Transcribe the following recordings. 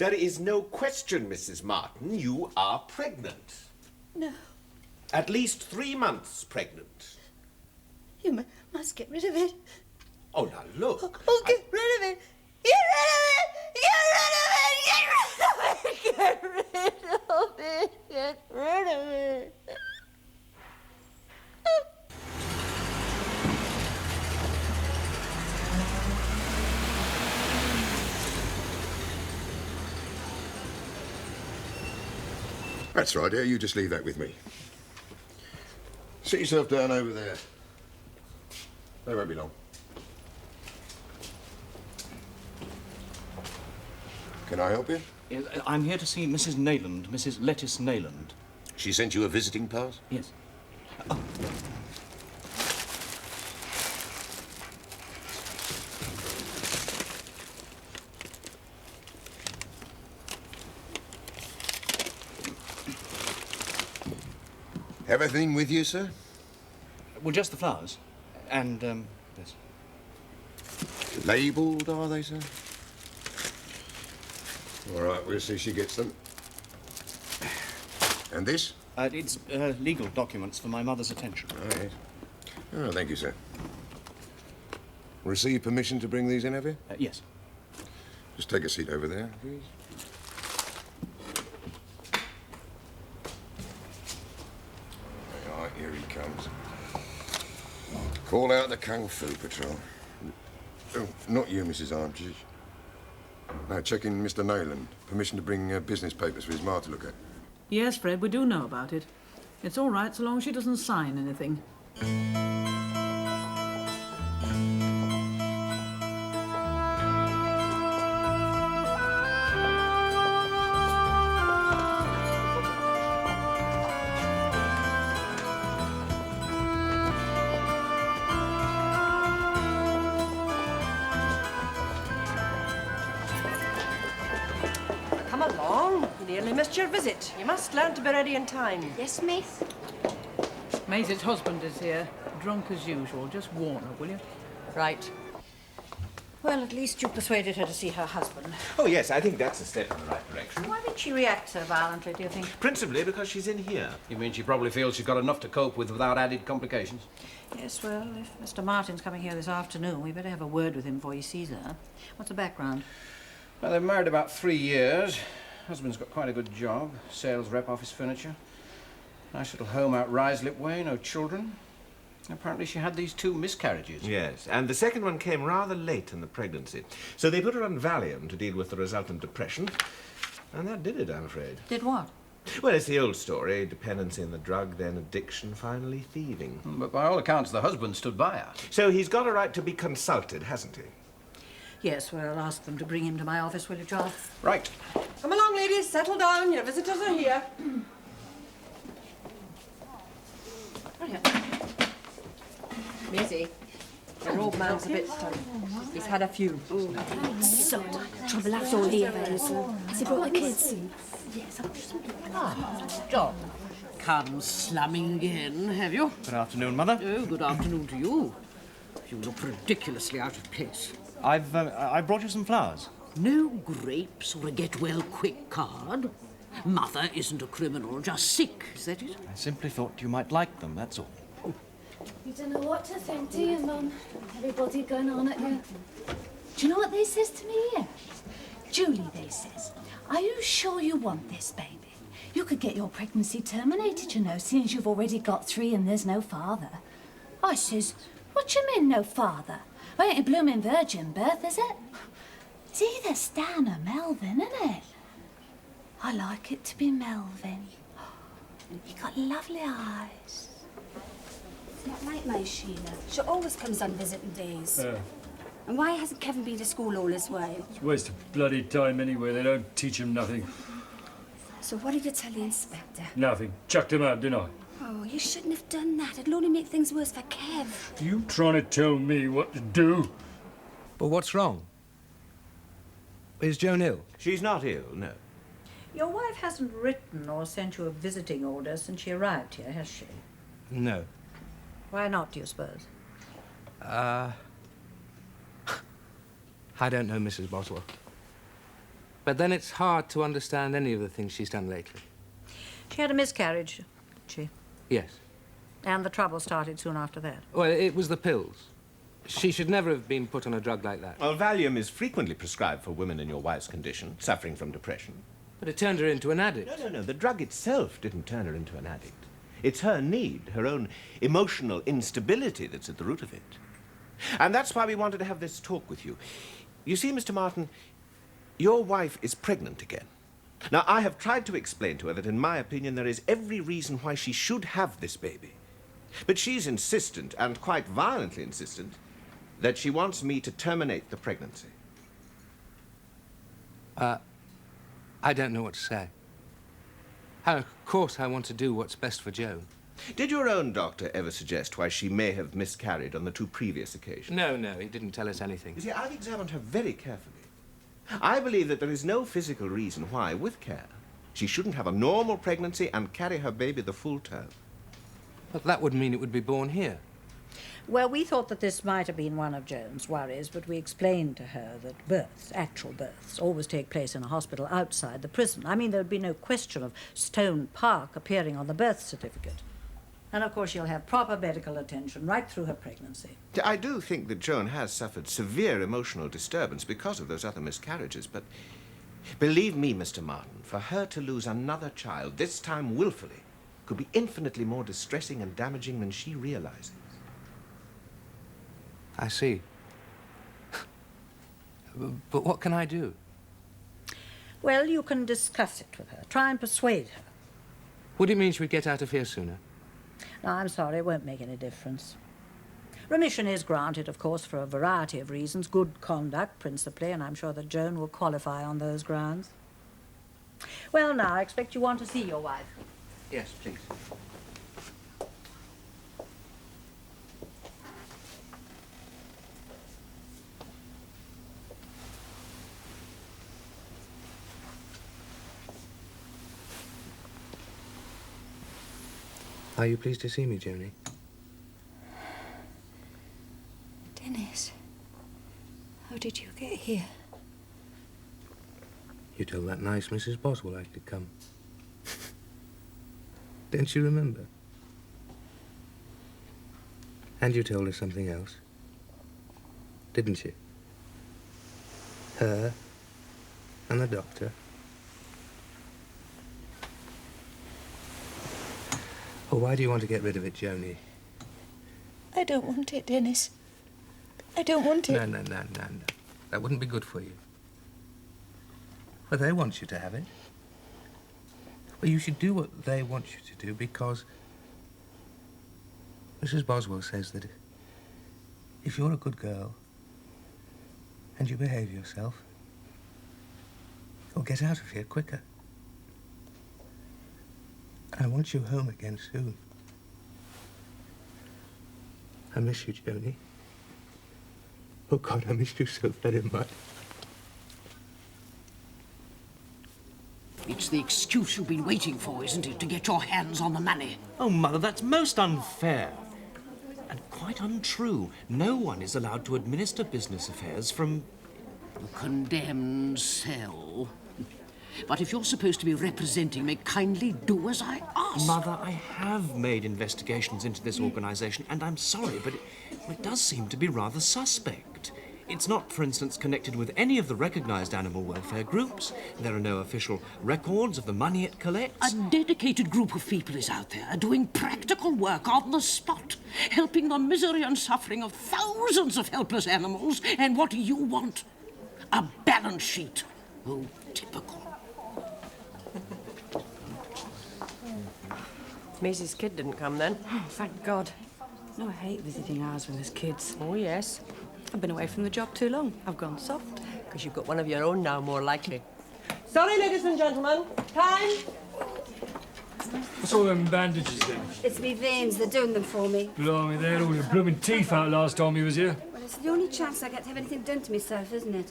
There is no question, Mrs. Martin, you are pregnant. No. At least 3 months pregnant. You must get rid of it. Oh, now look. Oh, get rid of it. Get rid of it. Get rid of it. Get rid of it. Get rid of it. That's right, dear. You just leave that with me. Sit yourself down over there. They won't be long. Can I help you? I'm here to see Mrs. Nayland, Mrs. Lettice Nayland. She sent you a visiting pass? Yes. Oh. Everything with you, sir? Well, just the flowers. And, this. Labelled, are they, sir? All right, we'll see she gets them. And this? It's legal documents for my mother's attention. Oh, yes. Oh, thank you, sir. Receive permission to bring these in, have you? Yes. Just take a seat over there, please. All right, here he comes. Call out the Kung Fu Patrol. Oh, not you, Mrs. Armstrong. No, check in Mr. Nayland. Permission to bring business papers for his ma to look at. Yes, Fred, we do know about it. It's all right so long as she doesn't sign anything. Come along. You nearly missed your visit. You must learn to be ready in time. Yes, miss? Maisie's husband is here, drunk as usual. Just warn her, will you? Right. Well, at least you persuaded her to see her husband. Oh, yes, I think that's a step in the right direction. Why did she react so violently, do you think? Principally because she's in here. You mean she probably feels she's got enough to cope with without added complications? Yes, well, if Mr. Martin's coming here this afternoon, we better have a word with him before he sees her. What's the background? Well, they've married about 3 years. Husband's got quite a good job. Sales rep office furniture. Nice little home out Rislip Way, no children. Apparently she had these 2 miscarriages. Yes, and the second one came rather late in the pregnancy. So they put her on Valium to deal with the resultant depression. And that did it, I'm afraid. Did what? Well, it's the old story. Dependency in the drug, then addiction, finally thieving. But by all accounts, the husband stood by her. So he's got a right to be consulted, hasn't he? Yes, well, I'll ask them to bring him to my office, will you, Charles? Right. Come along, ladies. Settle down. Your visitors are here. Maisie, your old man's a bit... he's had a few. So trouble that's all here, Has he brought the kids? John, come slumming in, have you? Good afternoon, Mother. Oh, good afternoon to you. You look ridiculously out of place. I brought you some flowers. No grapes or a get-well-quick card. Mother isn't a criminal, just sick, is that it? I simply thought you might like them, that's all. You don't know what to think, do you, Mum? Everybody going on at you. Do you know what they says to me here? Julie, they says, are you sure you want this baby? You could get your pregnancy terminated, you know, seeing as you've already got 3 and there's no father. I says, what you mean, no father? Well, ain't a blooming virgin birth, is it? It's either Stan or Melvin, isn't it? I like it to be Melvin. You got lovely eyes. Isn't that right, my Sheila? She always comes on visiting days. And why hasn't Kevin been to school all this while? It's a waste of bloody time anyway. They don't teach him nothing. So what did you tell the inspector? Nothing. Chucked him out, didn't I? Oh, you shouldn't have done that. It'll only make things worse for Kev. You trying to tell me what to do? But what's wrong? Is Joan ill? She's not ill, no. Your wife hasn't written or sent you a visiting order since she arrived here, has she? No. Why not, do you suppose? I don't know, Mrs. Boswell. But then it's hard to understand any of the things she's done lately. She had a miscarriage, didn't she? Yes. And the trouble started soon after that. Well, it was the pills. She should never have been put on a drug like that. Well, Valium is frequently prescribed for women in your wife's condition, suffering from depression. But it turned her into an addict. No. The drug itself didn't turn her into an addict. It's her need, her own emotional instability that's at the root of it. And that's why we wanted to have this talk with you. You see, Mr. Martin, your wife is pregnant again. Now, I have tried to explain to her that, in my opinion, there is every reason why she should have this baby. But she's insistent, and quite violently insistent, that she wants me to terminate the pregnancy. I don't know what to say. Of course I want to do what's best for Joan. Did your own doctor ever suggest why she may have miscarried on the 2 previous occasions? No, he didn't tell us anything. You see, I've examined her very carefully. I believe that there is no physical reason why, with care, she shouldn't have a normal pregnancy and carry her baby the full term. But that would mean it would be born here. Well, we thought that this might have been one of Joan's worries, but we explained to her that births, actual births, always take place in a hospital outside the prison. I mean, there would be no question of Stone Park appearing on the birth certificate. And, of course, she'll have proper medical attention right through her pregnancy. I do think that Joan has suffered severe emotional disturbance because of those other miscarriages, but believe me, Mr. Martin, for her to lose another child, this time willfully, could be infinitely more distressing and damaging than she realizes. I see. But what can I do? Well, you can discuss it with her. Try and persuade her. Would it mean she would get out of here sooner? No, I'm sorry, it won't make any difference. Remission is granted, of course, for a variety of reasons. Good conduct, principally, and I'm sure that Joan will qualify on those grounds. Well, now, I expect you want to see your wife. Yes, please. Are you pleased to see me, Joni? Dennis, how did you get here? You told that nice Mrs. Boswell I could come. Don't you remember? And you told her something else, didn't you? Her and the doctor. Oh, why do you want to get rid of it, Joni? I don't want it, Dennis. I don't want it. No. That wouldn't be good for you. Well, they want you to have it. Well, you should do what they want you to do because Mrs. Boswell says that if you're a good girl and you behave yourself, you'll get out of here quicker. I want you home again soon. I miss you, Joni. Oh, God, I miss you so very much. It's the excuse you've been waiting for, isn't it, to get your hands on the money? Oh, Mother, that's most unfair. And quite untrue. No one is allowed to administer business affairs from... The condemned cell. But if you're supposed to be representing me, kindly do as I ask. Mother, I have made investigations into this organisation, and I'm sorry, but it does seem to be rather suspect. It's not, for instance, connected with any of the recognised animal welfare groups. There are no official records of the money it collects. A dedicated group of people is out there doing practical work on the spot, helping the misery and suffering of thousands of helpless animals. And what do you want? A balance sheet. Oh, typical. Maisie's kid didn't come then. Oh, thank God. No, I hate visiting ours when there's kids. Oh, yes. I've been away from the job too long. I've gone soft. Because you've got one of your own now, more likely. Sorry, ladies and gentlemen. Time. What's all them bandages then? It's me veins. They're doing them for me. Blimey, they had all your blooming teeth out last time you was here. Well, it's the only chance I get to have anything done to myself, isn't it?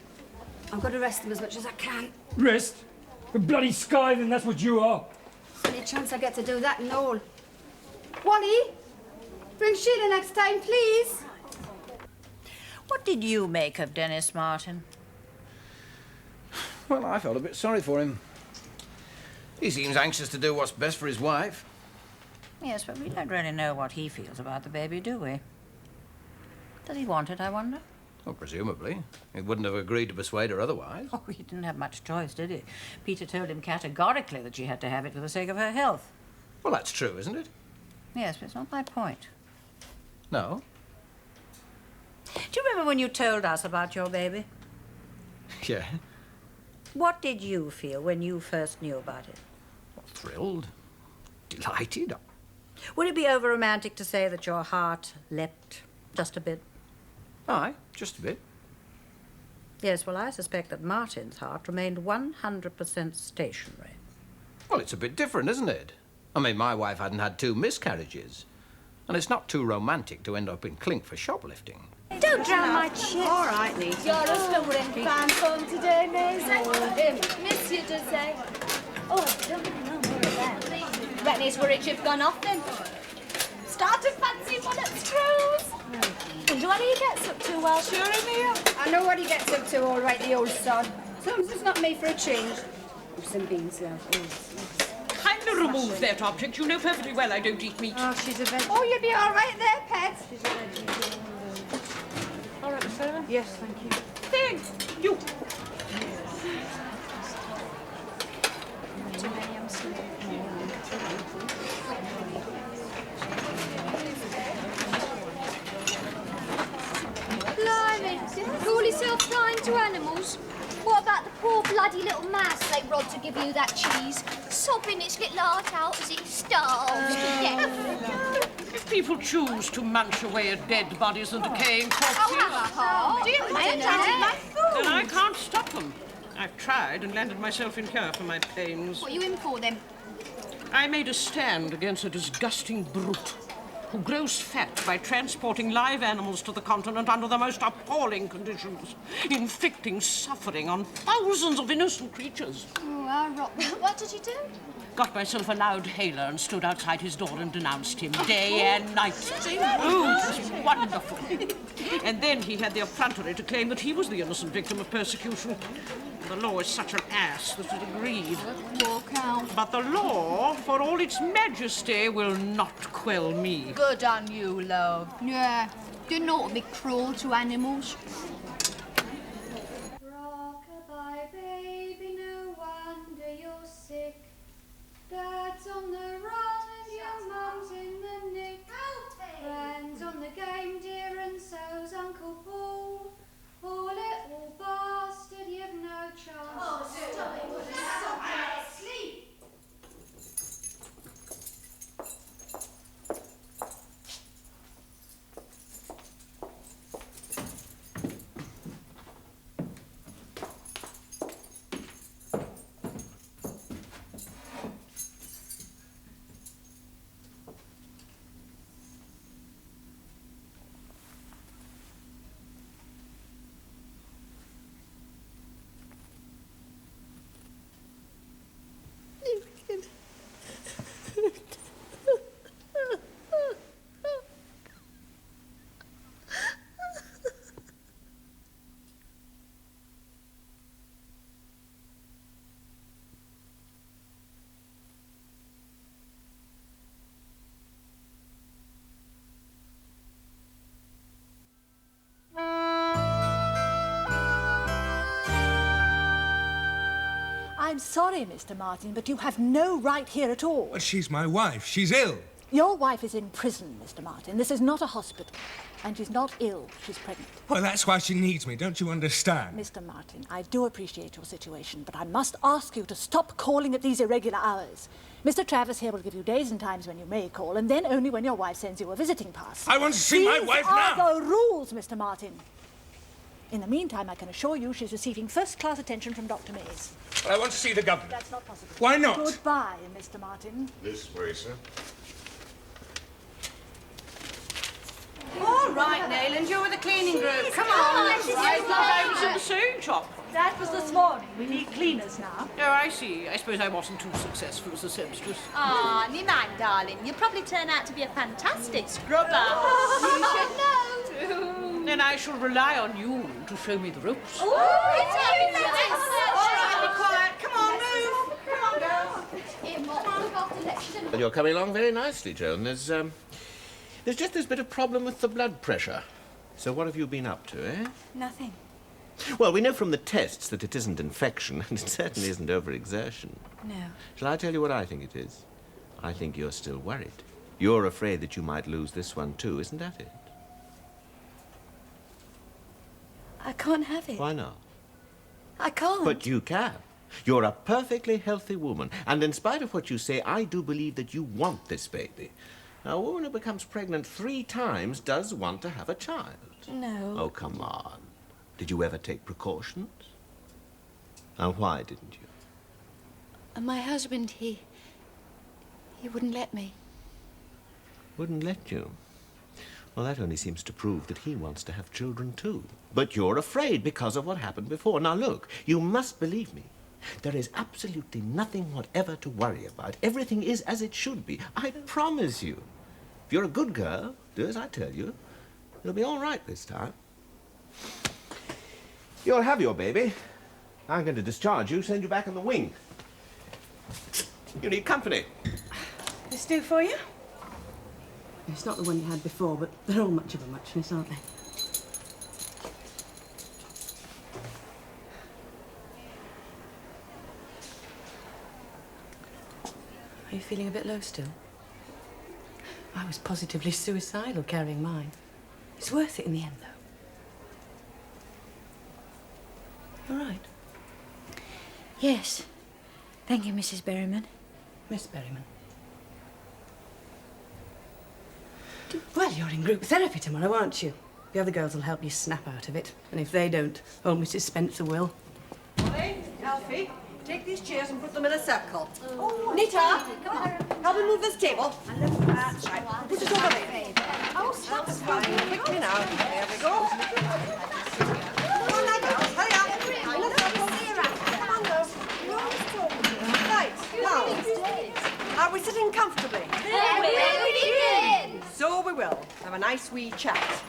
I've got to rest them as much as I can. Rest? A bloody skiving, that's what you are. It's the only chance I get to do that and all. Wally, bring Sheila next time, please. What did you make of Dennis Martin? Well, I felt a bit sorry for him. He seems anxious to do what's best for his wife. Yes, but we don't really know what he feels about the baby, do we? Does he want it, I wonder? Well, presumably. He wouldn't have agreed to persuade her otherwise. Oh, he didn't have much choice, did he? Peter told him categorically that she had to have it for the sake of her health. Well, that's true, isn't it? Yes, but it's not my point. No? Do you remember when you told us about your baby? Yeah. What did you feel when you first knew about it? Well, thrilled. Delighted. Would it be over-romantic to say that your heart leapt just a bit? Aye, just a bit. Yes, well, I suspect that Martin's heart remained 100% stationary. Well, it's a bit different, isn't it? I mean, my wife hadn't had 2 miscarriages. And it's not too romantic to end up in clink for shoplifting. Don't drown my chips. All right, Nita. You're a slumbering fan phone today, Maisie. Miss you, does they? Oh, I don't know more of that. Reckon his worries have gone off then. Start to fancy one at Screws. Wonder what he gets up to while Sure, Emil. I know what he gets up to, all right, the old sod. As long as it's not me for a change. Some beans, love. Kindly remove that object. You know perfectly well I don't eat meat. Oh, she's a veg. Oh, you'll be all right there, pet. She's a veg. All right, Miss Sullivan? Yes, thank you. Thank you. Blimey, call yourself kind to animals? What about the poor bloody little mouse they robbed to give you that cheese? Sobbing its little heart out as it starves to death. If people choose to munch away at dead bodies and decaying corpses, Oh, have a heart. Do you mind my food? then I can't stop them. I've tried and landed myself in here for my pains. What are you in for, then? I made a stand against a disgusting brute who grows fat by transporting live animals to the continent under the most appalling conditions, inflicting suffering on thousands of innocent creatures. Oh, how rotten. What did you do? Got myself a loud hailer and stood outside his door and denounced him day and night. Oh, it was wonderful. And then he had the effrontery to claim that he was the innocent victim of persecution. The law is such an ass that it agreed. Walk out. But the law, for all its majesty, will not quell me. Good on you, love. Yeah, didn't ought to be cruel to animals. Rock-a-bye, baby, no wonder you're sick. Dad's on the run and your mum's in the nick. Friends on the game, dear, and so's Uncle Paul. Poor little bastard, you've no chance. Oh, stop it. Sleep. I'm sorry, Mr. Martin, but you have no right here at all. But she's my wife. She's ill. Your wife is in prison, Mr. Martin. This is not a hospital. And she's not ill. She's pregnant. Well, that's why she needs me. Don't you understand? Mr. Martin, I do appreciate your situation, but I must ask you to stop calling at these irregular hours. Mr. Travers here will give you days and times when you may call, and then only when your wife sends you a visiting pass. I want to see my wife now! These are the rules, Mr. Martin. In the meantime, I can assure you she's receiving first-class attention from Dr. Mays. I want to see the governor. That's not possible. Why not? Goodbye, Mr. Martin. This way, sir. All right, Nayland, you're with the cleaning group. Come on. I thought I was in the sewing shop. That was this morning. We need cleaners now. Oh, I see. I suppose I wasn't too successful as a seamstress. Ah, never mind, darling. You'll probably turn out to be a fantastic scrubber. You should know. Then I shall rely on you to show me the ropes. Oh, it's Well, you're coming along very nicely, Joan. There's just this bit of problem with the blood pressure. So what have you been up to, eh? Nothing. Well, we know from the tests that it isn't infection, and it certainly isn't overexertion. No. Shall I tell you what I think it is? I think you're still worried. You're afraid that you might lose this one too, isn't that it? I can't have it. Why not? I can't. But you can. You're a perfectly healthy woman, and in spite of what you say, I do believe that you want this baby. Now, a woman who becomes pregnant 3 times does want to have a child. No. Oh, come on. Did you ever take precautions? And why didn't you? And my husband, he wouldn't let me. Wouldn't let you? Well, that only seems to prove that he wants to have children too. But you're afraid because of what happened before. Now, look, you must believe me. There is absolutely nothing whatever to worry about. Everything is as it should be. I promise you. If you're a good girl, do as I tell you. It'll be all right this time. You'll have your baby. I'm going to discharge you, send you back in the wing. You need company. This do for you? It's not the one you had before, but they're all much of a muchness, aren't they? Are you feeling a bit low still? I was positively suicidal carrying mine. It's worth it in the end, though. All right. Yes. Thank you, Mrs. Berryman. Miss Berryman. Well, you're in group therapy tomorrow, aren't you? The other girls will help you snap out of it. And if they don't, old Mrs. Spencer will. Molly, Alfie, take these chairs and put them in a circle. Oh, Nita, help me move this table. That's right. Put it over there. Oh, stop. Quickly now. There we go. Come on, now, girls. Hurry up. Come on, girls. Right, now. Are we sitting comfortably? So we will. Have a nice wee chat.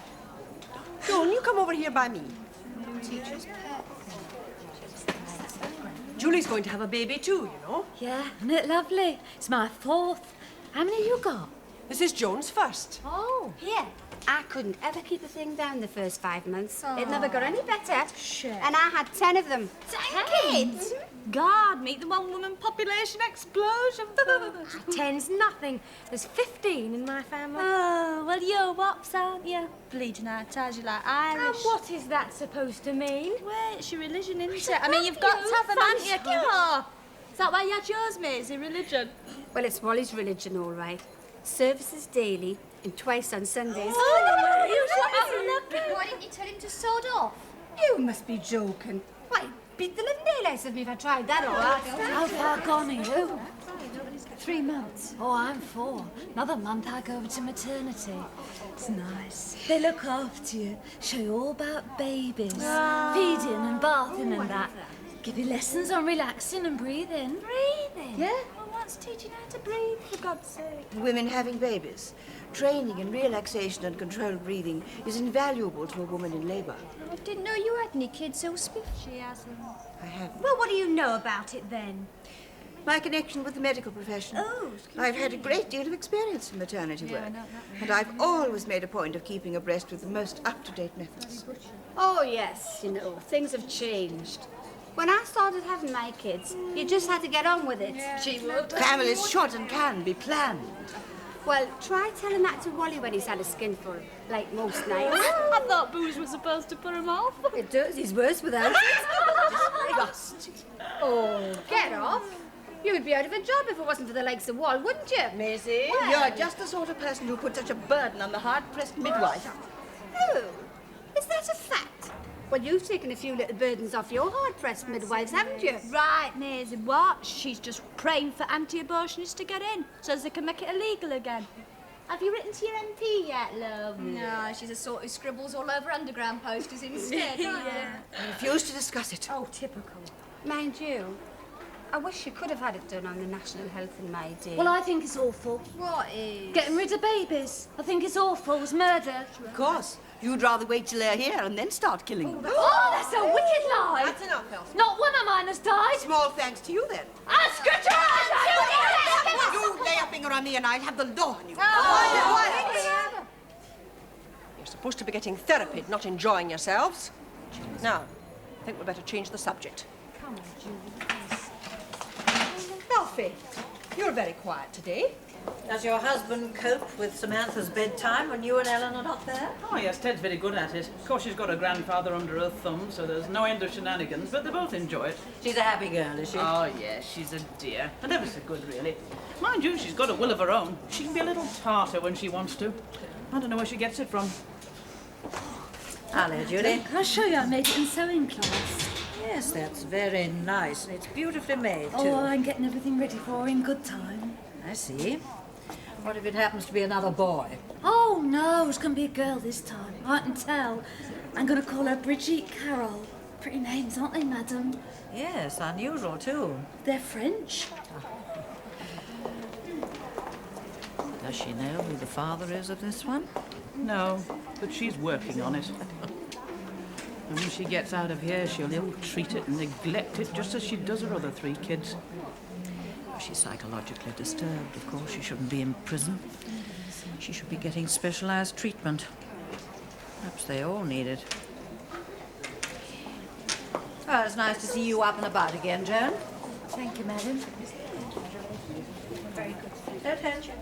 Joan, you come over here by me. Teacher's pet. Julie's going to have a baby too, you know. Yeah, isn't it lovely? It's my 4th. How many you got? This is Joan's first. Oh, here. I couldn't ever keep a thing down the first 5 months. It never got any better. Sure. And I had 10 of them. 10 kids? God, meet the one-woman population explosion. 10's nothing. There's 15 in my family. Oh, well, you're wops, aren't you? Bleeding out, tells you like Irish. And what is that supposed to mean? Well, it's your religion, isn't it? I mean, you've got to have them, haven't you? Come on. Is that why you had yours, mate? Is it religion? Well, it's Wally's religion, all right. Services daily and twice on Sundays. Why didn't you tell him to sod off? You must be joking. Why, beat the living daylights of me if I tried that all right. How far gone are you? 3 months. Oh, I'm 4. Another month I go over to maternity. It's nice. They look after you, show you all about babies, feeding and bathing and that. Give you lessons on relaxing and breathing. Breathing? Yeah. Well, what's teaching how to breathe, for God's sake? Women having babies. Training in relaxation and controlled breathing is invaluable to a woman in labour. I didn't know you had any kids so swift. She hasn't. I haven't. Well, what do you know about it then? My connection with the medical profession. Oh, I've had a great deal of experience in maternity work. And I've always made a point of keeping abreast with the most up-to-date methods. Oh, yes, you know, things have changed. When I started having my kids, you just had to get on with it. Yeah, she would. Families should and can be planned. Well, try telling that to Wally when he's had a skinful, like most nights. I thought booze was supposed to put him off. It does. He's worse without it. Disgust. Oh, get off. You would be out of a job if it wasn't for the likes of Wall, wouldn't you? Maisie, you're just the sort of person who put such a burden on the hard-pressed midwife. Oh, is that a fact? Well, you've taken a few little burdens off your hard-pressed midwives, haven't you? Right, Maisie, what? She's just praying for anti-abortionists to get in so as they can make it illegal again. Have you written to your MP yet, love? No, she's a sort who scribbles all over underground posters instead, I refuse to discuss it. Oh, typical. Mind you, I wish you could have had it done on the National Health in my day. Well, I think it's awful. What is? Getting rid of babies. I think it's awful. It's murder. Of course. You'd rather wait till they're here and then start killing them. Oh, that's a wicked lie. That's enough, Elsie. Not one of mine has died. Small thanks to you, then. Ah, scratch her! You lay a finger on me and I'll have the law on you. You're supposed to be getting therapy, not enjoying yourselves. Now, I think we'd better change the subject. Come on, Julie. Alfie, you're very quiet today. Does your husband cope with Samantha's bedtime when you and Ellen are not there? Oh, yes, Ted's very good at it. Of course, she's got her grandfather under her thumb, so there's no end of shenanigans, but they both enjoy it. She's a happy girl, is she? Oh, yes, she's a dear. And ever so good, really. Mind you, she's got a will of her own. She can be a little tartar when she wants to. I don't know where she gets it from. Hello, Judy. I'll show you. I made it in sewing class. Yes, that's very nice, and it's beautifully made, too. Oh, I'm getting everything ready for her in good time. I see. What if it happens to be another boy? Oh, no, it's going to be a girl this time. I can tell. I'm going to call her Brigitte Carroll. Pretty names, aren't they, madam? Yes, unusual, too. They're French. Does she know who the father is of this one? No, but she's working on it. And when she gets out of here, she'll ill-treat it and neglect it just as she does her other 3 kids. She's psychologically disturbed, of course. She shouldn't be in prison. She should be getting specialized treatment. Perhaps they all need it. Well, it's nice to see you up and about again, Joan. Thank you, madam. Very good. Don't hurt you.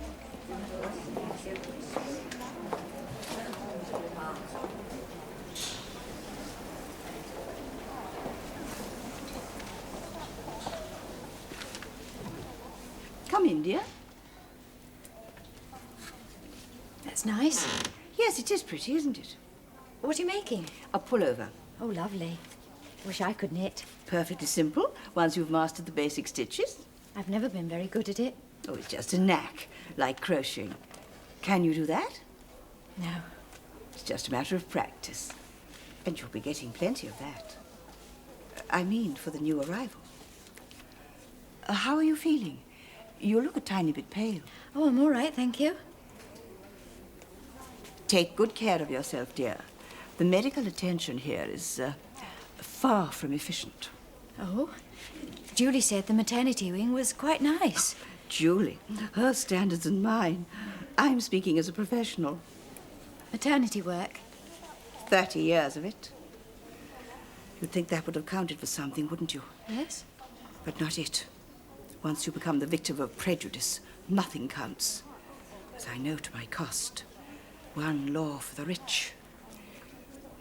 Come in, dear. That's nice. Yes, it is pretty, isn't it? What are you making? A pullover. Oh, lovely. Wish I could knit. Perfectly simple, once you've mastered the basic stitches. I've never been very good at it. Oh, it's just a knack, like crocheting. Can you do that? No. It's just a matter of practice. And you'll be getting plenty of that. I mean, for the new arrival. How are you feeling? You look a tiny bit pale. Oh, I'm all right, thank you. Take good care of yourself, dear. The medical attention here is far from efficient. Oh? Julie said the maternity wing was quite nice. Julie, her standards and mine. I'm speaking as a professional. Maternity work? 30 years of it. You'd think that would have counted for something, wouldn't you? Yes. But not it. Once you become the victim of prejudice, nothing counts. As I know to my cost. One law for the rich.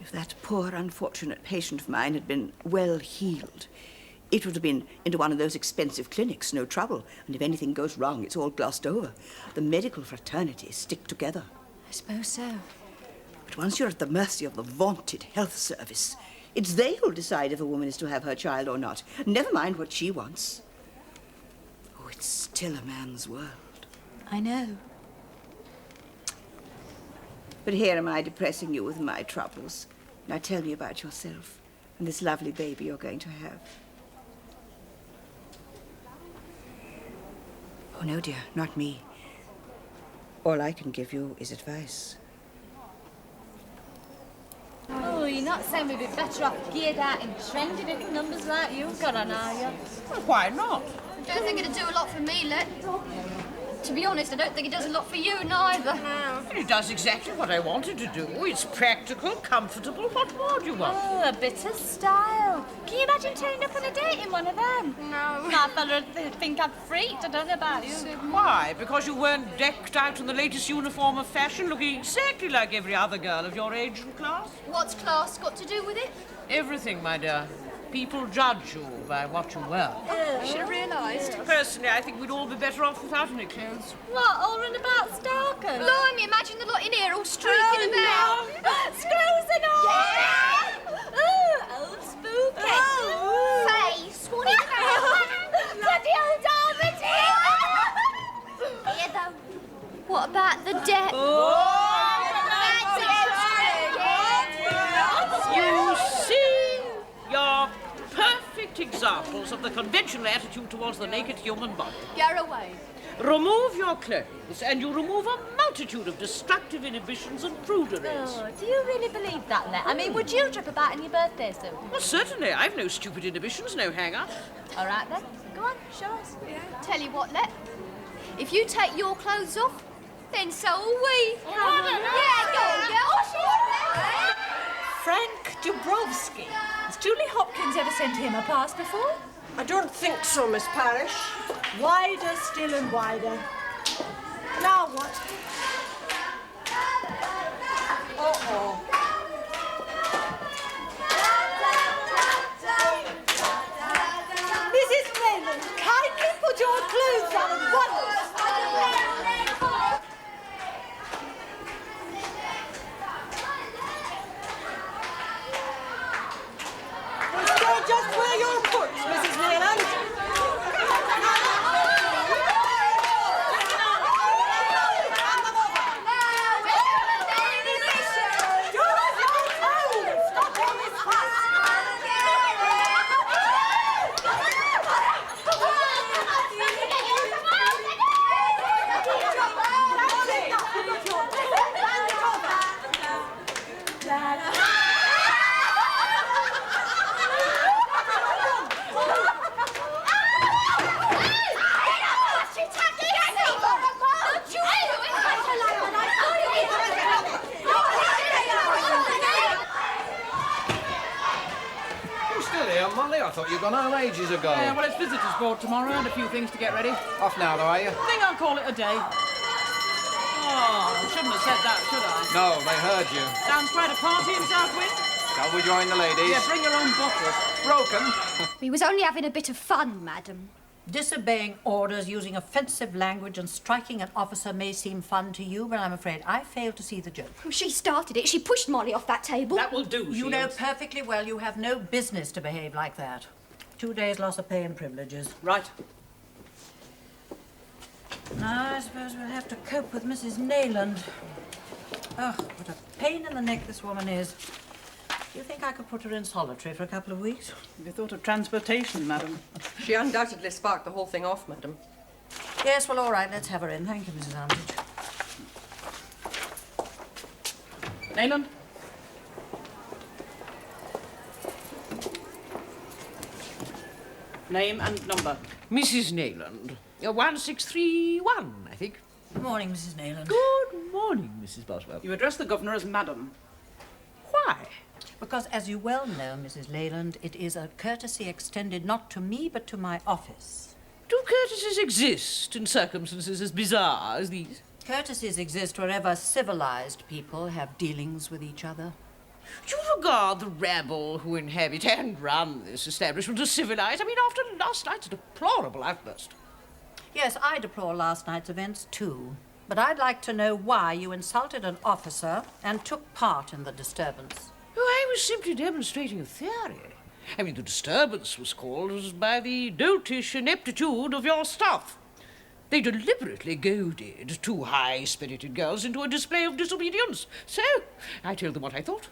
If that poor, unfortunate patient of mine had been well healed, it would have been into one of those expensive clinics, no trouble. And if anything goes wrong, it's all glossed over. The medical fraternities stick together. I suppose so. But once you're at the mercy of the vaunted health service, it's they who'll decide if a woman is to have her child or not. Never mind what she wants. Oh, it's still a man's world. I know. But here am I depressing you with my troubles. Now tell me about yourself and this lovely baby you're going to have. Oh, no, dear, not me. All I can give you is advice. Oh, you're not saying we'd be better off geared out and trending in numbers like you've got on, are you? Well, why not? I don't think it'd do a lot for me, Let. To be honest, I don't think it does a lot for you neither. No. It does exactly what I wanted to do. It's practical, comfortable. What more do you want? Oh, a bit of style. Can you imagine turning up on a date in one of them? No. My fella would think I'm freaked. I don't know about you. Why? Because you weren't decked out in the latest uniform of fashion, looking exactly like every other girl of your age and class? What's class got to do with it? Everything, my dear. People judge you by what you wear. I should have realised. Personally, I think we'd all be better off without any clothes. What, all run about starkers? Blimey, imagine the lot in here all streaking about. Screws and all! Yeah! Ooh, old spooky. Oh. Face, what is that? Bloody old Armitage! Here, though. What about the debt? You see, you're perfect examples of the conventional attitude towards the naked human body. Get away. Remove your clothes, and you remove a multitude of destructive inhibitions and pruderies. Oh, do you really believe that, Let? I mean, would you trip about on your birthday suit? Well, certainly. I've no stupid inhibitions, no hang-ups. All right, then. Go on, show us. Tell you what, Let. If you take your clothes off, then so will we. Yeah, go on, girl. Frank Dubrovsky. Has Julie Hopkins ever sent him a pass before? I don't think so, Miss Parrish. Wider still and wider. Now what? Uh-oh. Mrs. Raymond, kindly put your clothes on at once. Stay just where you're put, Mrs. Nayland. Molly, I thought you'd gone home ages ago. Yeah, well, it's visitors' board tomorrow and a few things to get ready. Off now, though, are you? I think I'll call it a day. Oh, I shouldn't have said that, should I? No, they heard you. Sounds quite a party in Southwind. Shall we join the ladies? Yeah, bring your own bottle. Broken. We was only having a bit of fun, madam. Disobeying orders, using offensive language and striking an officer may seem fun to you, but I'm afraid I fail to see the joke. Well, she started it. She pushed Molly off that table. That will do, You know perfectly well you have no business to behave like that. 2 days loss of pay and privileges. Right. Now, I suppose we'll have to cope with Mrs. Nayland. Oh, what a pain in the neck this woman is. Do you think I could put her in solitary for a couple of weeks? Have you thought of transportation, madam? She undoubtedly sparked the whole thing off, madam. Yes, well, all right, let's have her in. Thank you, Mrs. Armitage. Nayland? Name and number. Mrs. Nayland. 1631, I think. Good morning, Mrs. Nayland. Good morning, Mrs. Boswell. You address the governor as madam. Why? Because, as you well know, Mrs. Leyland, it is a courtesy extended not to me, but to my office. Do courtesies exist in circumstances as bizarre as these? Courtesies exist wherever civilized people have dealings with each other. Do you regard the rabble who inhabit and run this establishment as civilized? I mean, after last night's deplorable outburst. Yes, I deplore last night's events, too. But I'd like to know why you insulted an officer and took part in the disturbance. Oh, I was simply demonstrating a theory. I mean, the disturbance was caused by the doltish ineptitude of your staff. They deliberately goaded two high-spirited girls into a display of disobedience. So, I told them what I thought.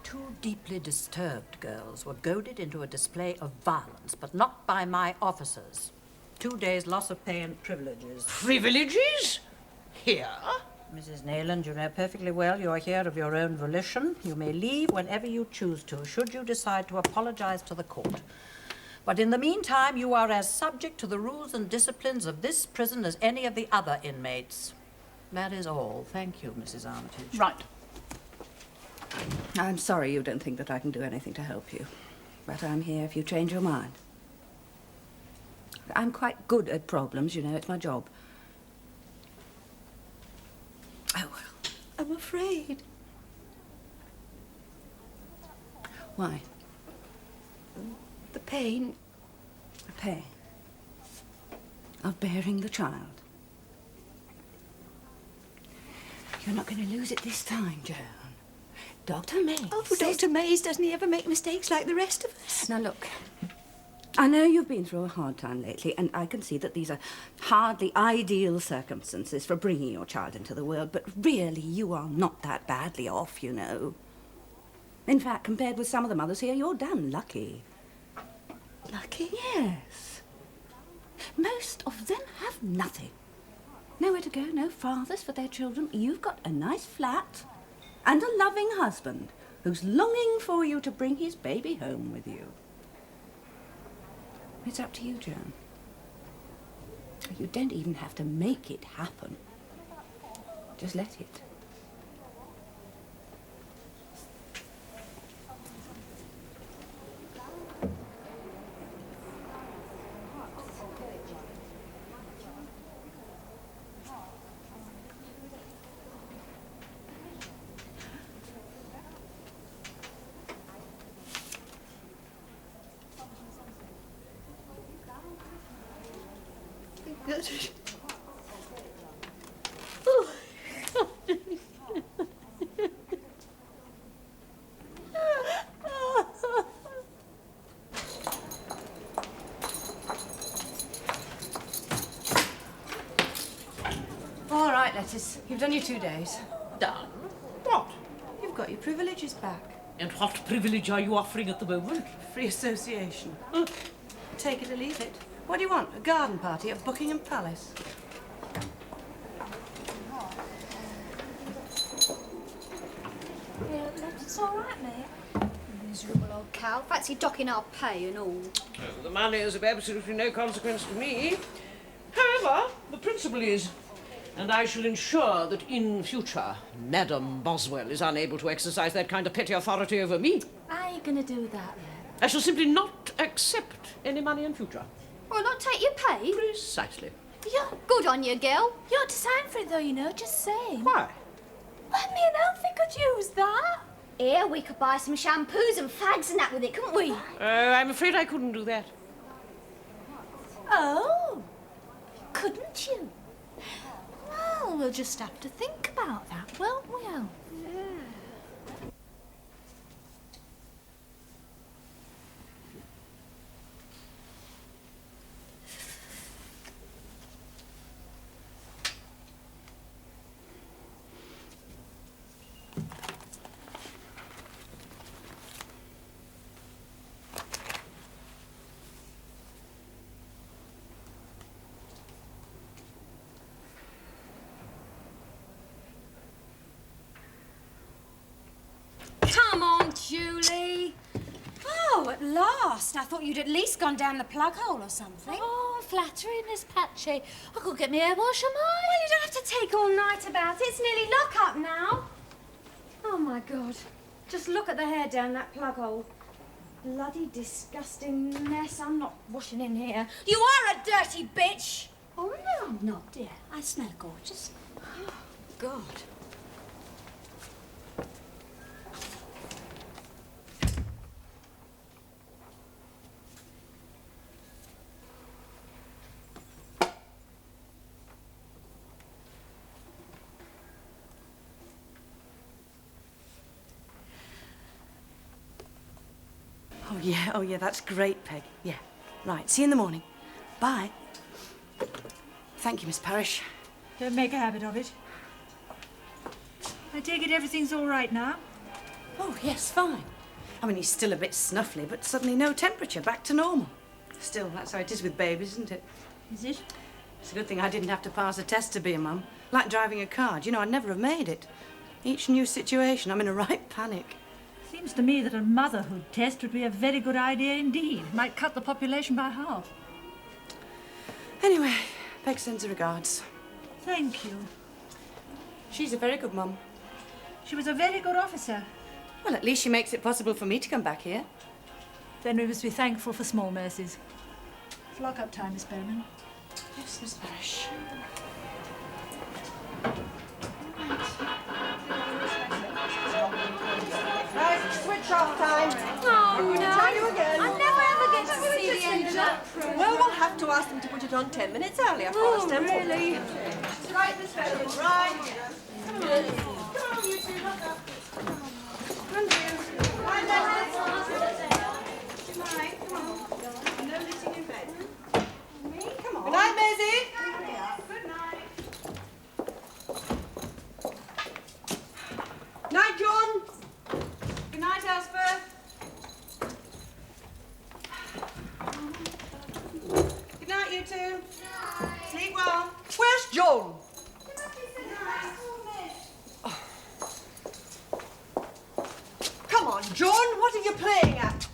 Two deeply disturbed girls were goaded into a display of violence, but not by my officers. 2 days loss of pay and privileges. Privileges? Here? Mrs. Nayland, you know perfectly well you are here of your own volition. You may leave whenever you choose to, should you decide to apologize to the court. But in the meantime, you are as subject to the rules and disciplines of this prison as any of the other inmates. That is all. Thank you, Mrs. Armitage. Right. I'm sorry you don't think that I can do anything to help you. But I'm here if you change your mind. I'm quite good at problems, you know. It's my job. Oh, well, I'm afraid. Why? The pain of bearing the child. You're not going to lose it this time, Joan. Dr. Mays. Oh, Dr. Mays, doesn't he ever make mistakes like the rest of us? Now, look. I know you've been through a hard time lately, and I can see that these are hardly ideal circumstances for bringing your child into the world, but really, you are not that badly off, you know. In fact, compared with some of the mothers here, you're damn lucky. Lucky? Yes. Most of them have nothing. Nowhere to go, no fathers for their children. You've got a nice flat and a loving husband who's longing for you to bring his baby home with you. It's up to you, Joan. You don't even have to make it happen. Just let it. All right, Lettuce. You've done your 2 days. Done? What? You've got your privileges back. And what privilege are you offering at the moment? Free association. Take it or leave it. What do you want? A garden party at Buckingham Palace? Yeah, it's all right, mate. Miserable old cow. Fancy docking our pay and all. The money is of absolutely no consequence to me. However, the principle is, and I shall ensure that in future Madame Boswell is unable to exercise that kind of petty authority over me. How are you going to do that, then? I shall simply not accept any money in future. Or not take your pay? Precisely. Yeah, good on you, girl. You ought to sign for it, though, you know, just saying. Why? Well, me and Alfie could use that. Here, we could buy some shampoos and fags and that with it, couldn't we? I'm afraid I couldn't do that. Oh, couldn't you? Well, we'll just have to think about that, won't we, Alfie? Come on, Julie. Oh, at last. I thought you'd at least gone down the plug hole or something. Oh, flattering, Miss Patchy. I could get me hair wash, am I? Well, you don't have to take all night about it. It's nearly lock-up now. Oh, my God. Just look at the hair down that plug hole. Bloody disgusting mess. I'm not washing in here. You are a dirty bitch! Oh, no, I'm not, dear. I smell gorgeous. Oh, God. Oh, yeah, that's great, Peg. Yeah. Right, see you in the morning. Bye. Thank you, Miss Parrish. Don't make a habit of it. I take it everything's all right now? Oh, yes, fine. I mean, he's still a bit snuffly, but suddenly no temperature, back to normal. Still, that's how it is with babies, isn't it? Is it? It's a good thing I didn't have to pass a test to be a mum. Like driving a car. Do you know, I'd never have made it. Each new situation, I'm in a right panic. Seems to me that a motherhood test would be a very good idea indeed. Might cut the population by half. Anyway, Peg sends her regards. Thank you. She's a very good mum. She was a very good officer. Well, at least she makes it possible for me to come back here. Then we must be thankful for small mercies. It's lock-up time, Miss Bowman. Yes, Miss Parrish. Right, switch off time. Oh, I'll no. tell you again. I never ever get to see the end of that program. Well, we'll have to ask them to put it on 10 minutes earlier for us, then, won't we? really? Right, Miss Bowman, right. Come on, you two, look up. Come on, you. Right, then. Good night, come on. No knitting in bed. Come on. Good night, Maisie. Good night. Night, John. Good night, Elspeth. Good night, you two. Sleep well. Where's John? Oh. Come on, John. What are you playing at?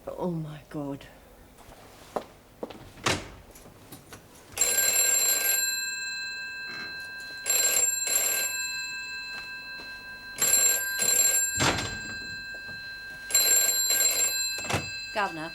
Oh, my God. Governor.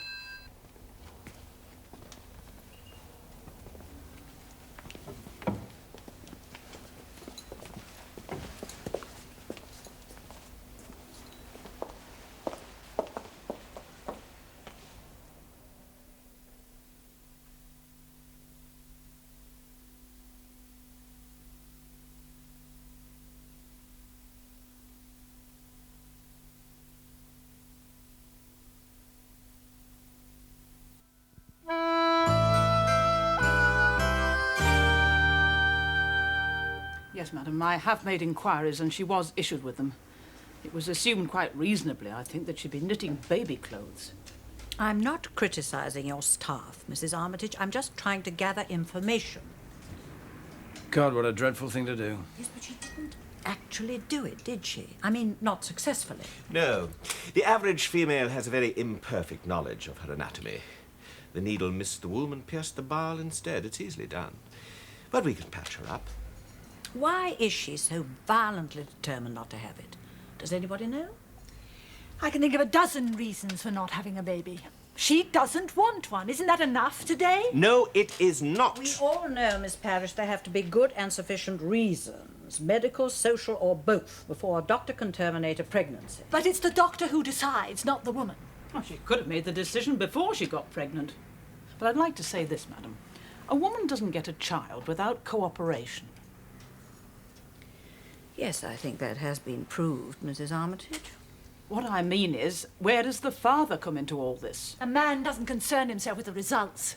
Yes, madam, I have made inquiries and she was issued with them. It was assumed quite reasonably, I think, that she'd be knitting baby clothes. I'm not criticising your staff, Mrs. Armitage. I'm just trying to gather information. God, what a dreadful thing to do. Yes, but she didn't actually do it, did she? I mean, not successfully. No. The average female has a very imperfect knowledge of her anatomy. The needle missed the womb and pierced the bowel instead. It's easily done. But we can patch her up. Why is she so violently determined not to have it? Does anybody know? I can think of a dozen reasons for not having a baby. She doesn't want one. Isn't that enough today? No, it is not. We all know, Miss Parrish, there have to be good and sufficient reasons, medical, social, or both, before a doctor can terminate a pregnancy. But it's the doctor who decides, not the woman. Well, she could have made the decision before she got pregnant. But I'd like to say this, madam. A woman doesn't get a child without cooperation. Yes, I think that has been proved, Mrs. Armitage. What I mean is, where does the father come into all this? A man doesn't concern himself with the results.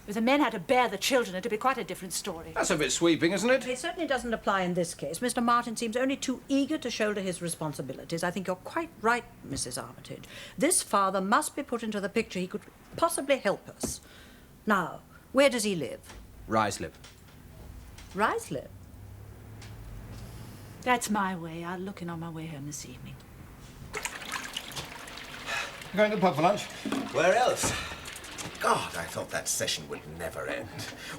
If the men had to bear the children, it'd be quite a different story. That's a bit sweeping, isn't it? It certainly doesn't apply in this case. Mr. Martin seems only too eager to shoulder his responsibilities. I think you're quite right, Mrs. Armitage. This father must be put into the picture. He could possibly help us. Now, where does he live? Ruislip. Ruislip? That's my way. I'll look in on my way home this evening. Going to the pub for lunch? Where else? God, I thought that session would never end.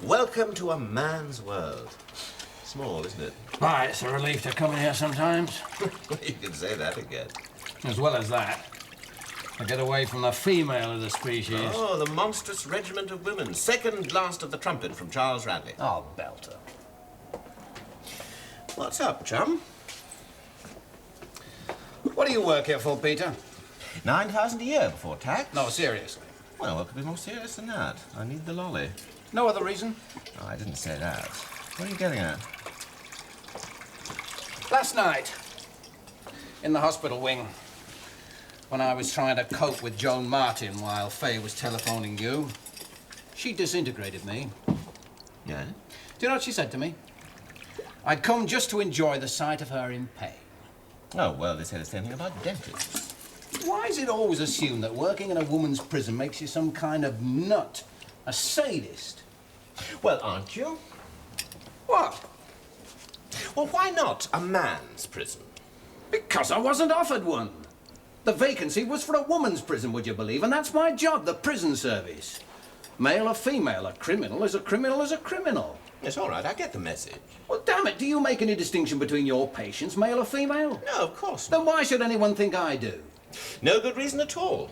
Welcome to a man's world. Small, isn't it? Why, it's a relief to come in here sometimes. You can say that again. As well as that, I get away from the female of the species. Oh, the monstrous regiment of women. Second last of the trumpet from Charles Radley. Oh, belter. What's up, chum? What do you work here for, Peter? 9,000 a year before tax. No, seriously. Well, what could be more serious than that? I need the lolly. No other reason? Oh, I didn't say that. What are you getting at? Last night, in the hospital wing, when I was trying to cope with Joan Martin while Faye was telephoning you, she disintegrated me. Yeah? Do you know what she said to me? I'd come just to enjoy the sight of her in pain. Oh, well, they say the same thing about dentists. Why is it always assumed that working in a woman's prison makes you some kind of nut, a sadist? Well, aren't you? What? Well, why not a man's prison? Because I wasn't offered one. The vacancy was for a woman's prison, would you believe? And that's my job, the prison service. Male or female, a criminal is a criminal is a criminal. It's all right, I get the message. Well, damn it, do you make any distinction between your patients, male or female? No, of course not. Then why should anyone think I do? No good reason at all.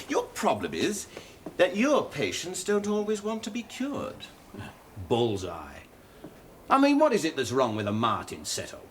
Your problem is that your patients don't always want to be cured. Bullseye. I mean, what is it that's wrong with a Martin setup?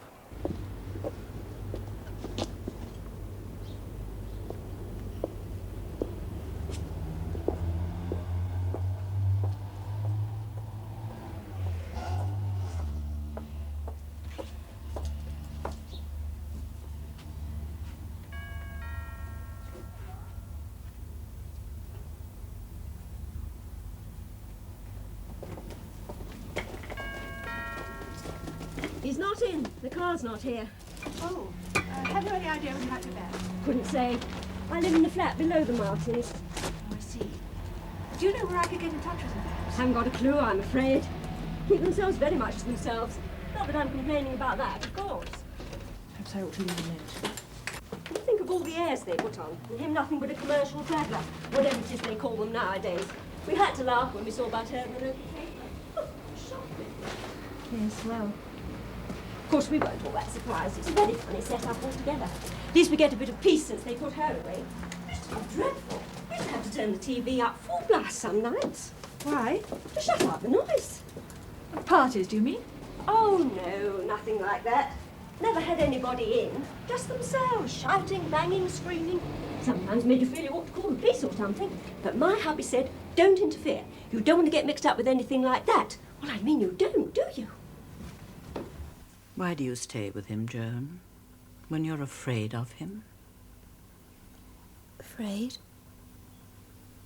He's not in. The car's not here. Oh, have you any idea when he might be back? Couldn't say. I live in the flat below the Martins. Oh, I see. Do you know where I could get in touch with him? Haven't got a clue, I'm afraid. Keep themselves very much to themselves. Not that I'm complaining about that, of course. Perhaps I ought to leave a note. What do you think of all the airs they put on? And him nothing but a commercial traveller, whatever it is they call them nowadays. We had to laugh when we saw about her in the local paper. Oh, shocking. Yes, well. Of course, we weren't all that surprised. It's a very funny set-up altogether. At least we get a bit of peace since they put her away. It's dreadful. We Have to turn the TV up full blast some nights. Why? To shut out the noise. Parties, do you mean? Oh, no, nothing like that. Never had anybody in. Just themselves, shouting, banging, screaming. Sometimes made you feel you ought to call the police or something. But my hubby said, don't interfere. You don't want to get mixed up with anything like that. Well, I mean, you don't, do you? Why do you stay with him, Joan? When you're afraid of him? Afraid?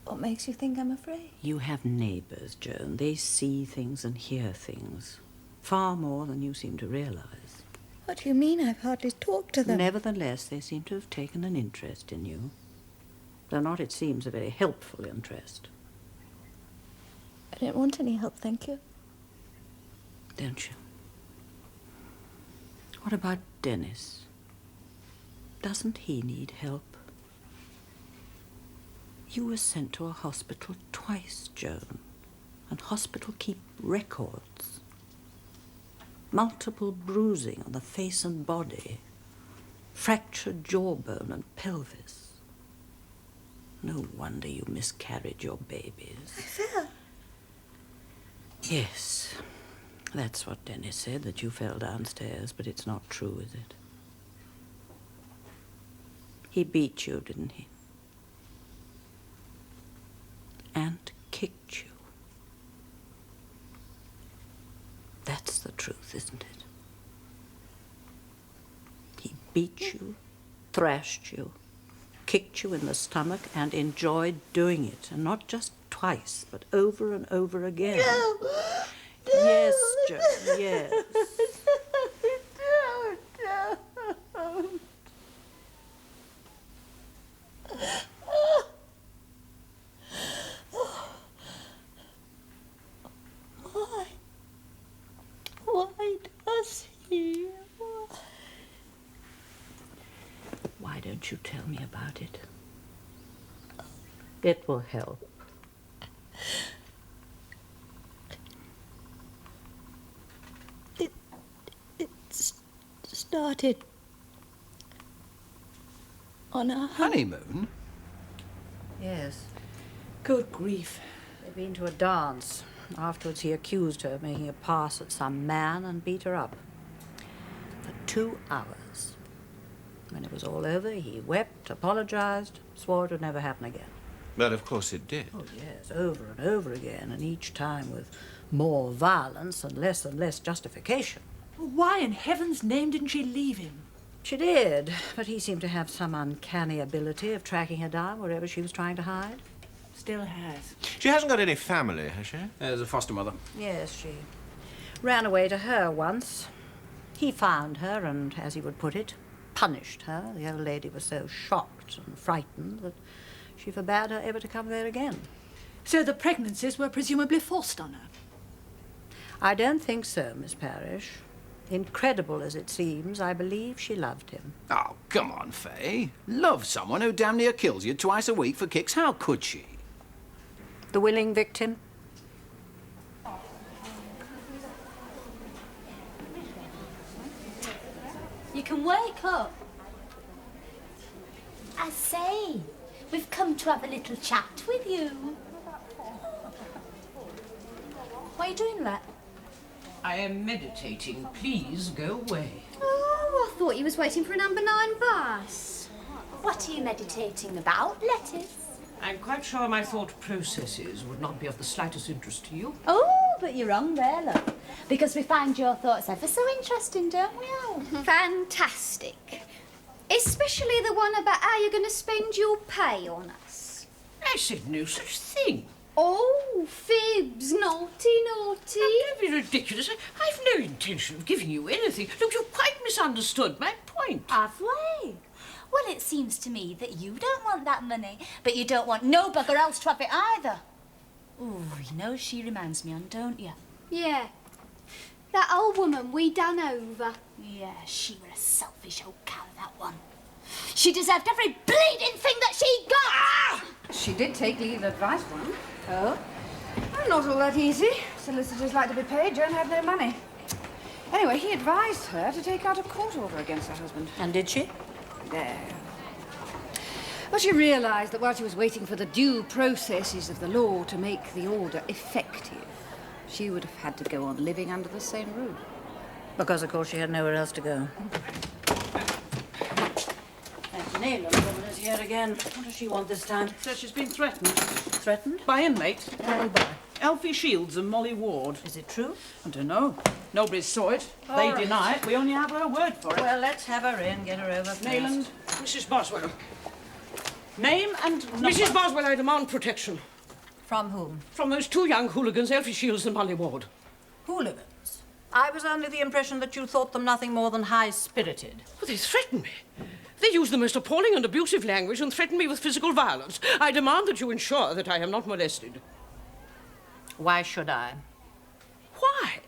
What makes you think I'm afraid? You have neighbors, Joan. They see things and hear things. Far more than you seem to realize. What do you mean? I've hardly talked to them. Nevertheless, they seem to have taken an interest in you. Though not, it seems, a very helpful interest. I don't want any help, thank you. Don't you? What about Dennis? Doesn't he need help? You were sent to a hospital twice, Joan. And hospitals keep records. Multiple bruising on the face and body. Fractured jawbone and pelvis. No wonder you miscarried your babies. I fell. Yes, that's what Dennis said, that you fell downstairs, but it's not true, is it? He beat you, didn't he? And kicked you. That's the truth, isn't it? He beat you, thrashed you, kicked you in the stomach, and enjoyed doing it. And not just twice, but over and over again. No! Yes, Joan, yes. Why does he? Why don't you tell me about it? It will help. It started on our honeymoon. Yes. Good grief. They'd been to a dance. Afterwards, he accused her of making a pass at some man and beat her up. For 2 hours. When it was all over, he wept, apologized, swore it would never happen again. Well, of course it did. Oh, yes, over and over again, and each time with more violence and less justification. Why in heaven's name didn't she leave him? She did, but he seemed to have some uncanny ability of tracking her down wherever she was trying to hide. Still has. She hasn't got any family, has she? As a foster mother. Yes, she ran away to her once. He found her and, as he would put it, punished her. The old lady was so shocked and frightened that she forbade her ever to come there again. So the pregnancies were presumably forced on her? I don't think so, Miss Parrish. Incredible as it seems, I believe she loved him. Oh, come on, Faye. Love someone who damn near kills you twice a week for kicks? How could she? The willing victim? You can wake up. I say, we've come to have a little chat with you. What are you doing, Let? I am meditating. Please go away. Oh, I thought you was waiting for a number 9 bus. What are you meditating about, Lettuce? I'm quite sure my thought processes would not be of the slightest interest to you. Oh, but you're wrong there, love. Because we find your thoughts ever so interesting, don't we, Al? Fantastic. Especially the one about how you're going to spend your pay on us. I said no such thing. Oh, fibs, naughty, naughty. Don't be ridiculous. I've no intention of giving you anything. Look, you've quite misunderstood my point. Halfway. Well, it seems to me that you don't want that money, but you don't want no bugger else to have it either. Ooh, you know she reminds me on, don't you? Yeah. That old woman we done over. Yeah, she were a selfish old cow, that one. She deserved every bleeding thing that she got! Ah! She did take legal advice from him. Oh? Well, not all that easy. Solicitors like to be paid. Joan had no money. Anyway, he advised her to take out a court order against her husband. And did she? There. But she realised that while she was waiting for the due processes of the law to make the order effective, she would have had to go on living under the same roof. Because, of course, she had nowhere else to go. That Nayland woman is here again. What does she want this time? Says she's been threatened. Threatened? By inmate. Who by? Alfie Shields and Molly Ward. Is it true? I don't know. Nobody saw it. All They right. deny it. We only have her word for it. Well, let's have her in, get her over first. Nayland. Mrs. Boswell. Name and number. Mrs. Boswell, I demand protection. From whom? From those two young hooligans, Alfie Shields and Molly Ward. Hooligans? I was under the impression that you thought them nothing more than high-spirited. Well, they threaten me. They use the most appalling and abusive language and threaten me with physical violence. I demand that you ensure that I am not molested. Why should I? Why?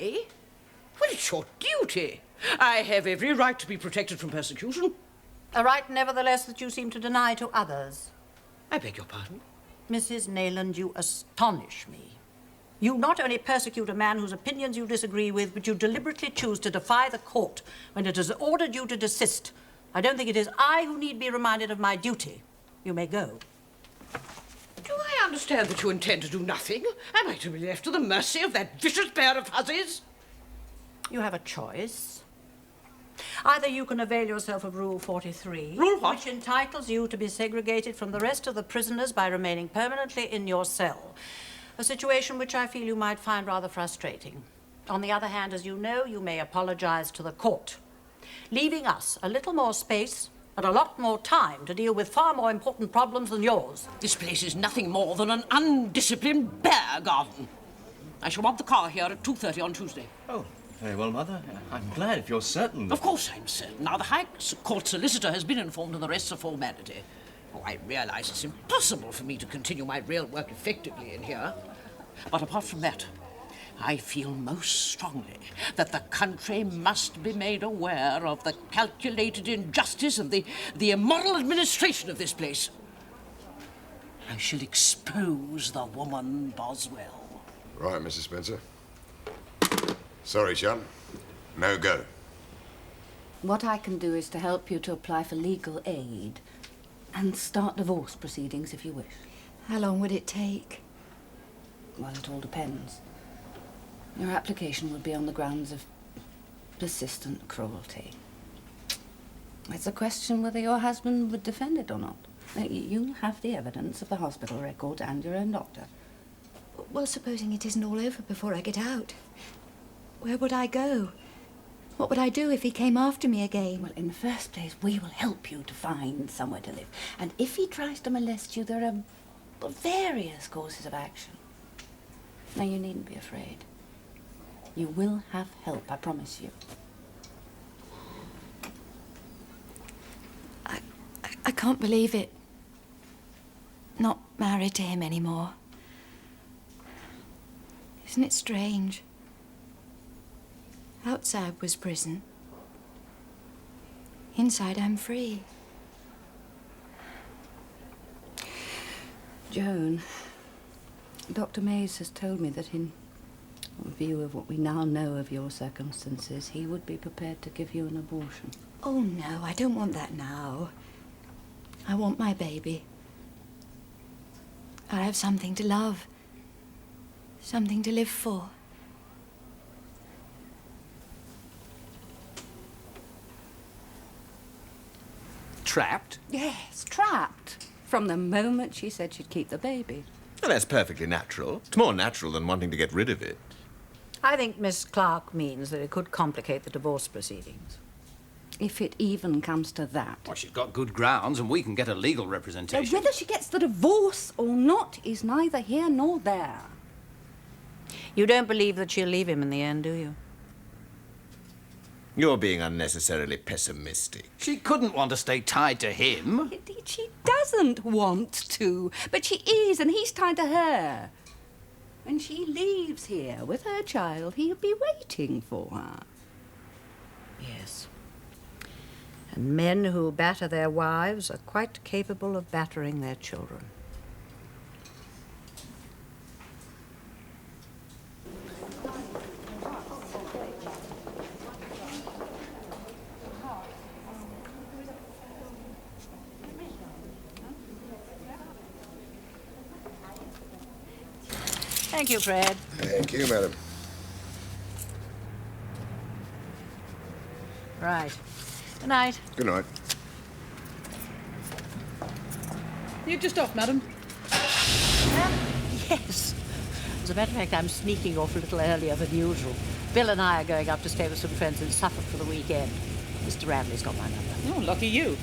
Well, it's your duty. I have every right to be protected from persecution. A right, nevertheless, that you seem to deny to others. I beg your pardon? Mrs. Nayland, you astonish me. You not only persecute a man whose opinions you disagree with, but you deliberately choose to defy the court when it has ordered you to desist. I don't think it is I who need be reminded of my duty. You may go. Do I understand that you intend to do nothing? Am I to be left to the mercy of that vicious pair of hussies? You have a choice. Either you can avail yourself of Rule 43, Rule what? which entitles you to be segregated from the rest of the prisoners by remaining permanently in your cell, a situation which I feel you might find rather frustrating. On the other hand, as you know, you may apologize to the court, leaving us a little more space and a lot more time to deal with far more important problems than yours. This place is nothing more than an undisciplined bear garden. I shall want the car here at 2:30 on Tuesday. Oh, very well, Mother. I'm glad if you're certain. Of course I'm certain. Now, the High Court solicitor has been informed and the rest's a formality. Oh, I realise it's impossible for me to continue my real work effectively in here. But apart from that, I feel most strongly that the country must be made aware of the calculated injustice and the immoral administration of this place. I shall expose the woman Boswell. Right, Mrs. Spencer. Sorry, chum. No go. What I can do is to help you to apply for legal aid and start divorce proceedings if you wish. How long would it take? Well, it all depends. Your application would be on the grounds of persistent cruelty. It's a question whether your husband would defend it or not. You have the evidence of the hospital records and your own doctor. Well, supposing it isn't all over before I get out. Where would I go? What would I do if he came after me again? Well, in the first place, we will help you to find somewhere to live. And if he tries to molest you, there are various courses of action. Now, you needn't be afraid. You will have help, I promise you. I can't believe it. Not married to him anymore. Isn't it strange? Outside was prison. Inside I'm free. Joan, Dr. Mays has told me that in view of what we now know of your circumstances, he would be prepared to give you an abortion. Oh, no, I don't want that now. I want my baby. I have something to love. Something to live for. Trapped? Yes, trapped. From the moment she said she'd keep the baby. Well, that's perfectly natural. It's more natural than wanting to get rid of it. I think Miss Clark means that it could complicate the divorce proceedings. If it even comes to that. Well, she's got good grounds and we can get a legal So representation. whether she gets the divorce or not is neither here nor there. You don't believe that she'll leave him in the end, do you? You're being unnecessarily pessimistic. She couldn't want to stay tied to him. Indeed, she doesn't want to, but she is, and he's tied to her. When she leaves here with her child, he'll be waiting for her. Yes. And men who batter their wives are quite capable of battering their children. Thank you, Fred. Thank you, madam. Right. Good night. Good night. You're just off, madam. Yes. As a matter of fact, I'm sneaking off a little earlier than usual. Bill and I are going up to stay with some friends in Suffolk for the weekend. Mr. Ramley's got my number. Oh, lucky you.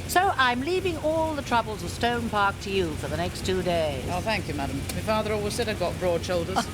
So I'm leaving all the troubles of Stone Park to you for the next 2 days. Oh, thank you, madam. My father always said I'd got broad shoulders.